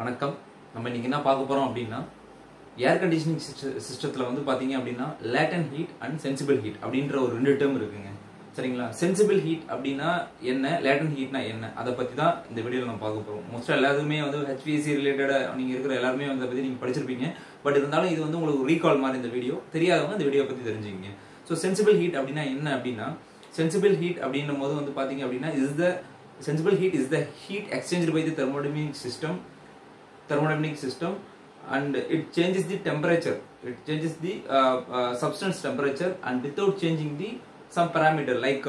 வணக்கம். நம்ம இன்னைக்கு என்ன பார்க்க போறோம் அப்படின்னா ஏர் கண்டிஷனிங் சிஸ்டத்துல வந்து பாத்தீங்க அப்படின்னா latent heat and sensible heat அப்படின்ற ஒரு ரெண்டு டேர்ம் இருக்குங்க. சரிங்களா? சென்சிபிள் ஹீட் அப்படின்னா என்ன, லேட்டன்ட் ஹீட்னா என்ன, அதை பத்தி தான் இந்த வீடியோல நம்ம பார்க்க போறோம். மோஸ்டா எல்லாருமே வந்து HVAC ரிலேட்டடா நீங்க இருக்கிற எல்லாருமே வந்து பத்தி நீங்க படிச்சிருப்பீங்க. பட் இருந்தாலும் இது வந்து உங்களுக்கு ரீகால் மாதிரி இந்த வீடியோ தெரியாதவங்க இந்த வீடியோ பத்தி தெரிஞ்சுக்கங்க. ஸோ சென்சிபிள் ஹீட் அப்படின்னா என்ன அப்படின்னா, சென்சிபிள் ஹீட் அப்படின்னும் போது வந்து பாத்தீங்க அப்படின்னா sensible heat is the heat exchanged by the thermodynamic system and it changes the temperature, it changes the substance temperature and without changing the some parameter like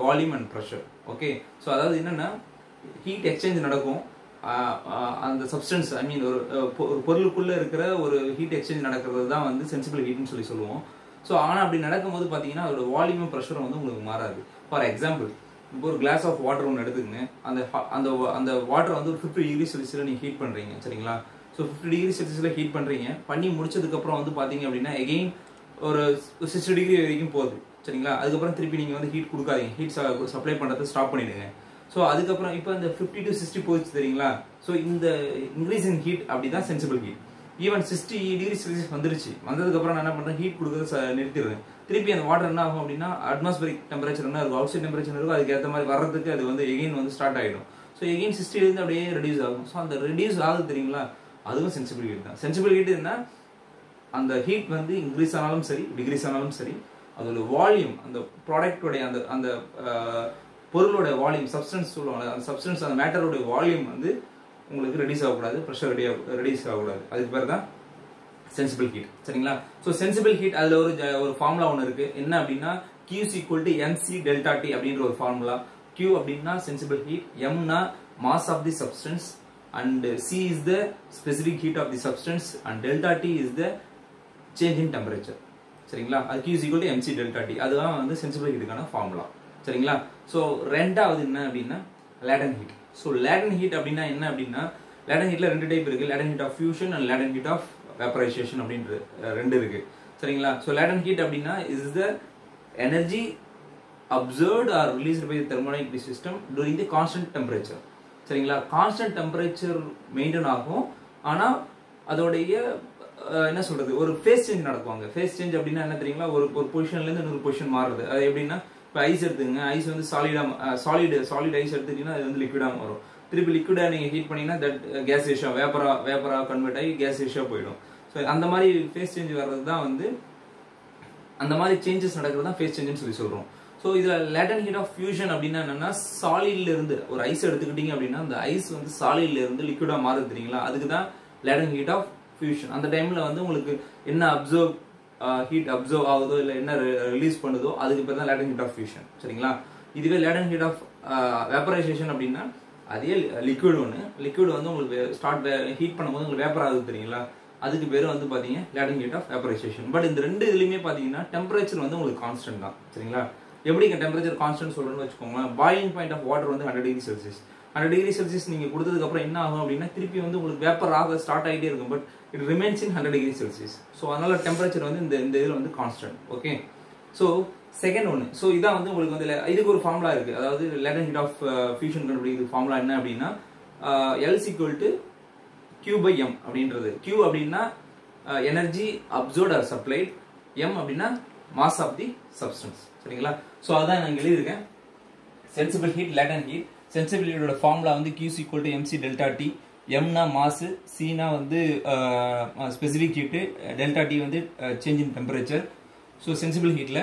volume and pressure. Okay, so அதாவது என்னன்னா heat exchange நடக்கும் அந்த substance, I mean ஒரு பொருளுக்குள்ள இருக்கிற ஒரு heat exchange நடக்கிறது தான் வந்து sensible heat னு சொல்லுவோம். ஸோ ஆனால் அப்படி நடக்கும்போது பார்த்தீங்கன்னா அதோட வால்யூமும் ப்ரெஷரும் வந்து உங்களுக்கு மாறாது. ஃபார் எக்ஸாம்பிள், இப்போ ஒரு கிளாஸ் ஆஃப் வாட்டர் ஒன்று எடுத்துக்கங்க. அந்த வாட்டரை வந்து ஒரு 50 டிகிரி செல்சியஸில் நீங்கள் ஹீட் பண்ணுறீங்க. சரிங்களா? ஸோ 50 டிகிரி செல்சியஸில் ஹீட் பண்ணுறீங்க. பண்ணி முடிச்சதுக்கப்புறம் வந்து பார்த்தீங்க அப்படின்னா எகெயின் ஒரு 60 டிகிரி வரைக்கும் போகுது. சரிங்களா? அதுக்கப்புறம் திருப்பி நீங்கள் வந்து ஹீட் கொடுக்காதீங்க, ஹீட் சப்ளை பண்ணுறதை ஸ்டாப் பண்ணிடுங்க. ஸோ அதுக்கப்புறம் இப்போ இந்த 50 to 60 போச்சு தெரியுங்களா? ஸோ இந்த இன்க்ரீஸ் இன் ஹீட் அப்படி தான் sensible heat. Even 60 degree Celsius வந்துருச்சு, வந்ததுக்கப்புறம் நான் என்ன பண்ணுறேன், ஹீட் கொடுக்கறத நிறுத்திடுறேன். திருப்பி அந்த வாட்டர் என்ன ஆகும் அப்படின்னா அட்மாஸ்பரிக் டெம்பரேச்சர் என்ன இருக்கும், அவுட் சைட் டெம்பரேச்சர் இருக்கும், அதுக்கு ஏற்ற மாதிரி வர்றதுக்கு அது வந்து எகெயின் வந்து ஸ்டார்ட் ஆகிடும். ஸோ எகெயின் 60 அப்படியே ரெடியூஸ் ஆகும். ஸோ அந்த ரெடியூஸ் ஆகுது தெரியுங்களா, அதுவும் சென்சிபிள் ஹீட் தான். சென்சிபிள் ஹீட் என்ன, அந்த ஹீட் வந்து இன்க்ரீஸ் ஆனாலும் சரி டிக்ரீஸ் ஆனாலும் சரி, அதோட வால்யூம், அந்த ப்ராடக்டோடைய அந்த பொருளோட வால்யூம், சப்ஸ்டன்ஸ் சொல்லுவாங்க, அந்த சப்ஸ்டன்ஸ் அந்த மேட்டரோட வால்யூம் வந்து உங்களுக்கு ரெடியூஸ் ஆகக்கூடாது, ப்ரெஷர் ரெடியூஸ் ஆகக்கூடாது. அதுக்கு பேர் தான் சென்சிபிள் ஹீட். சரிங்களா? ஸோ சென்சிபிள் ஹீட் அதில் ஒரு ஃபார்முலா ஒன்று இருக்கு. என்ன அப்படின்னா Q = mc delta T அப்படின்ற ஒரு ஃபார்முலா. Q அப்படின்னா சென்சிபிள் ஹீட், mனா mass of the substance and C is the specific heat of the substance and delta T is the change in temperature. சரிங்களா? அது Q = mc delta T, அதுதான் வந்து sensible ஹீட்டுக்கான formula. சரிங்களா? So ரெண்டாவது என்ன அப்படின்னா latent heat. So latent heat அப்படின்னா என்ன அப்படின்னா, லேட்டன்ட் ஹீட்ல ரெண்டு டைப் இருக்கு. Latent heat of fusion and latent heat of vaporisation அப்படின்ற ரெண்டு இருக்கு. சரிங்களா? ஸோ லேட்டன்ட் ஹீட் அப்படின்னா is the energy absorbed or released by the thermodynamic system during the constant temperature. சரிங்களா? கான்ஸ்டன்ட் டெம்பரேச்சர் மெயின்டைன் ஆகும், ஆனால் அதோடைய என்ன சொல்றது, ஒரு ஃபேஸ் சேஞ்ச் நடக்குவாங்க. ஃபேஸ் சேஞ்ச் அப்படின்னா என்ன தெரியுங்களா, ஒரு பொசிஷன்ல இருந்து இன்னொரு பொசிஷன் மாறுது. அது எப்படின்னா, இப்போ ஐஸ் எடுத்துங்க, ஐஸ் வந்து சாலிட் ஐஸ் எடுத்துட்டீங்கன்னா அது வந்து லிக்விடா வரும். திருப்பி லிக்விடா நீங்க ஹீட் பண்ணீங்கன்னா தட் கேசியஸா வேப்பரா கன்வெர்ட் ஆகி கேசியஸா போயிடும். ஸோ அந்த மாதிரி ஃபேஸ் சேஞ்ச் வர்றது தான் வந்து, அந்த மாதிரி சேஞ்சஸ் நடக்கிறது தான் ஃபேஸ் சேஞ்சுன்னு சொல்றோம். ஸோ இதுல லேட்டன்ட் ஹீட் ஆஃப் ஃபியூஷன் அப்படின்னா என்னன்னா, சாலிட்ல இருந்து ஒரு ஐஸ் எடுத்துக்கிட்டீங்க அப்படின்னா அந்த ஐஸ் வந்து சாலிட்ல இருந்து லிக்விடா மாறுது தெரியுங்களா, அதுக்கு தான் லேட்டன்ட் ஹீட் ஆஃப் ஃபியூஷன். அந்த டைம்ல வந்து உங்களுக்கு என்ன ஹீட் அப்சர்வ் ஆகுதோ இல்லை என்ன ரிலீஸ் பண்ணுதோ அதுக்கு பேர் தான் லேட்டன்ட் ஹீட் ஆஃப் ஃபியூஷன். சரிங்களா? இதுவே லேட்டன்ட் ஹீட் ஆஃப் வேப்பரைசேஷன் அப்படின்னா அதே லிக்விட் வந்து உங்களுக்கு ஹீட் பண்ணும்போது உங்களுக்கு வேப்பர் ஆகுது தெரியுங்களா, அதுக்கு பேர் வந்து பாத்தீங்க latent heat of vaporisation. But இந்த ரெண்டு இதுலயுமே பாத்தீங்கன்னா டெம்பரேச்சர் வந்து உங்களுக்கு கான்ஸ்டன்ட் தான். சரிங்களா? எப்படிங்க டெம்பரேச்சர் கான்ஸ்டன்ட் சொல்றேன்னு வச்சுக்கோங்களேன், பாயிலிங் பாயிண்ட் ஆஃப் வாட்டர் வந்து 100 டிகிரி செல்சியஸ். 100 டிகிரி செல்சியஸ் நீங்க கொடுத்ததுக்கு அப்புறம் என்ன ஆகும் அப்படின்னா திருப்பி வந்து உங்களுக்கு வேப்பர் ஆக ஸ்டார்ட் ஆகிட்டே இருக்கும், but it remains in 100 degree Celsius. So அதனால டெம்பரேச்சர் வந்து இந்த இதில் வந்து கான்ஸ்டன்ட். ஓகே, ஸோ செகண்ட் ஒன்று, ஸோ இதான் வந்து உங்களுக்கு வந்து இதுக்கு ஒரு ஃபார்முலா இருக்கு. அதாவது லேட்டன்ட் ஹீட் ஆஃப் ஃபியூஷன் கண்டுபிடிக்கிறது ஃபார்முலா என்ன அப்படின்னா L = Q/m அப்படின்றது. Q அப்படின்னா energy absorbed or supplied, M அப்படின்னா மாஸ் ஆஃப் தி சப்ஸ்டன்ஸ். சரிங்களா? ஸோ அதான் நான் எழுதியிருக்கேன். Sensible heat, latent heat. Sensible ஹீட்டோட ஃபார்முலா வந்து Q = mc delta T, எம்னா மாஸ், சினா வந்து ஸ்பெசிபிக் ஹீட்டு, டெல்டா டி வந்து change in temperature. So sensible ஹீட்ல,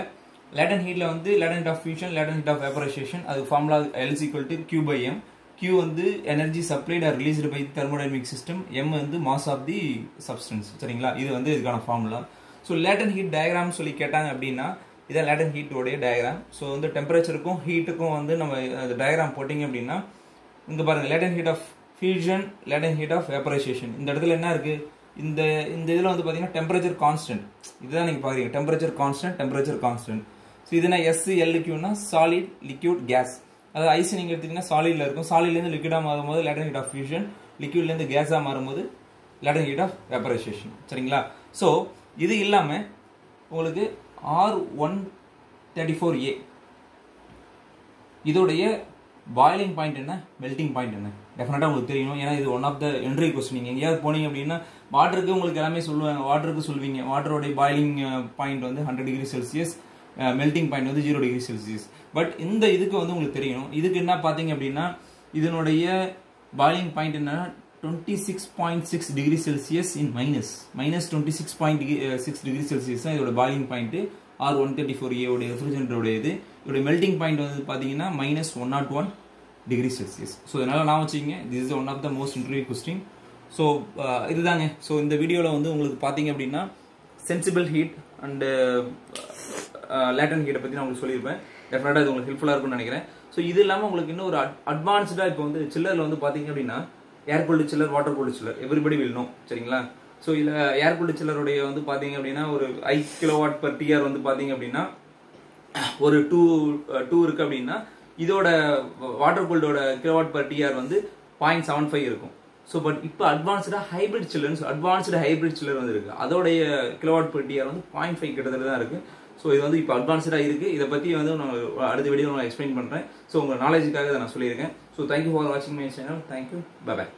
லேட்டன்ட் ஹீட்ல வந்து latent heat of fusion, latent heat of vaporisation, அது ஃபார்முலா L = Q/m. Q வந்து energy supplied or released by thermodynamic system, M வந்து mass of the substance. சரிங்களா? இது வந்து இதுக்கான formula. So latent heat diagram சொல்லி கேட்டாங்க அப்படின்னா இதான் லேட்டன்ட் ஹீட்டோடைய டயக்ராம். ஸோ வந்து டெம்பரேச்சருக்கும் ஹீட்டுக்கும் வந்து நம்ம டயக்ராம் போட்டிங்க அப்படின்னா இங்க பாருங்க, latent heat of fusion, latent heat of vaporisation. இந்த இடத்துல என்ன இருக்கு, இந்த இதில் வந்து பார்த்தீங்கன்னா டெம்பரேச்சர் கான்ஸ்டன்ட். இதுதான் நீங்கள் பார்க்குறீங்க, டெம்பரேச்சர் கான்ஸ்டன்ட். ஸோ இதுனா SLQ சாலிட், லிக்விட், கேஸ். அதாவது ஐஸ் நீங்கள் எடுத்தீங்கன்னா சாலிட்ல இருக்கும், சாலிட்லேருந்து லிக்விடாக மாறும்போது லேட்டன்ட் ஹீட் ஆஃப் ஃபியூஷன், லிக்விட்லேருந்து கேஸாக மாறும்போது லேட்டன்ட் ஹீட் ஆஃப் வேப்பரைசேஷன். சரிங்களா? ஸோ இது இல்லாமல் உங்களுக்கு R134a இதோடைய பாயிலிங் பாயிண்ட் என்ன, மெல்டிங் பாயிண்ட் என்ன, டெஃபினட்டாக உங்களுக்கு தெரியணும். ஏன்னா இது one of the entry question. நீங்கள் எங்கேயாவது போனீங்க அப்படின்னா வாட்டருக்கு உங்களுக்கு எல்லாமே சொல்லுவாங்க, வாட்டருக்கு சொல்வீங்க வாட்டரோடைய பாயிலிங் பாயிண்ட் வந்து 100 டிகிரி செல்சியஸ், மெல்டிங் பாயிண்ட் வந்து 0 டிகிரி செல்சியஸ். பட் இந்த இதுக்கு வந்து உங்களுக்கு தெரியணும். இதுக்கு என்ன பார்த்தீங்க அப்படின்னா இதனுடைய பாயிலிங் பாயிண்ட் என்னன்னா 26.6 டிகிரி செல்சியஸ் இன் மைனஸ் 26.6 டிகிரி செல்சியஸ் தான் இதோட பாயிலிங் பாயிண்ட். R134A உடைய ரெஃப்ரிஜரேட்டருடைய இதோட மெல்டிங் பாயிண்ட் வந்து பார்த்தீங்கன்னா -101 டிகிரி செல்சியஸ். ஸோ இதனால் நான் வச்சுக்கிங்க, this is one of the most interview question. So இதுதாங்க. ஸோ இந்த வீடியோவில் வந்து உங்களுக்கு பார்த்தீங்க அப்படின்னா சென்சிபிள் ஹீட் அண்டு லேட்டன் ஹீட்டை பற்றி நான் உங்களுக்கு சொல்லியிருப்பேன். டெஃபினட்டாக இது உங்களுக்கு ஹெல்ப்ஃபுல்லாக இருக்கும்னு நினைக்கிறேன். ஸோ இது இல்லாமல் உங்களுக்கு இன்னும் ஒரு அட்வான்ஸ்டாக இப்போ வந்து சில்லரில் வந்து பார்த்தீங்க அப்படின்னா ஏர் cooled chiller, water cooled chiller, everybody will know, சரிங்களா? ஸோ இதில் ஏர் கூல்டு சில்லருடைய வந்து பார்த்தீங்க அப்படின்னா ஒரு 5 kW/TR வந்து பார்த்தீங்க அப்படின்னா ஒரு 2 இருக்கு அப்படின்னா இதோட வாட்டர் கூல்டோட kW/TR வந்து 0.75 இருக்கும். ஸோ பட் இப்போ அட்வான்ஸ்டாக ஹைபிரிட் சில்லர் வந்து இருக்கு, அதோடைய kW/TR வந்து 0.5 கிட்டத்தட்ட தான் இருக்கு. ஸோ இது வந்து இப்போ அட்வான்ஸ்டாக இருக்கு. இதை பற்றி வந்து நான் அடுத்த வீடியோ நான் எக்ஸ்பிளைன் பண்ணுறேன். ஸோ உங்கள் நாலேஜுக்காக இதை நான் சொல்லியிருக்கேன். ஸோ தேங்க்யூ ஃபார் வாட்சிங் மை சேனல். Thank you, by.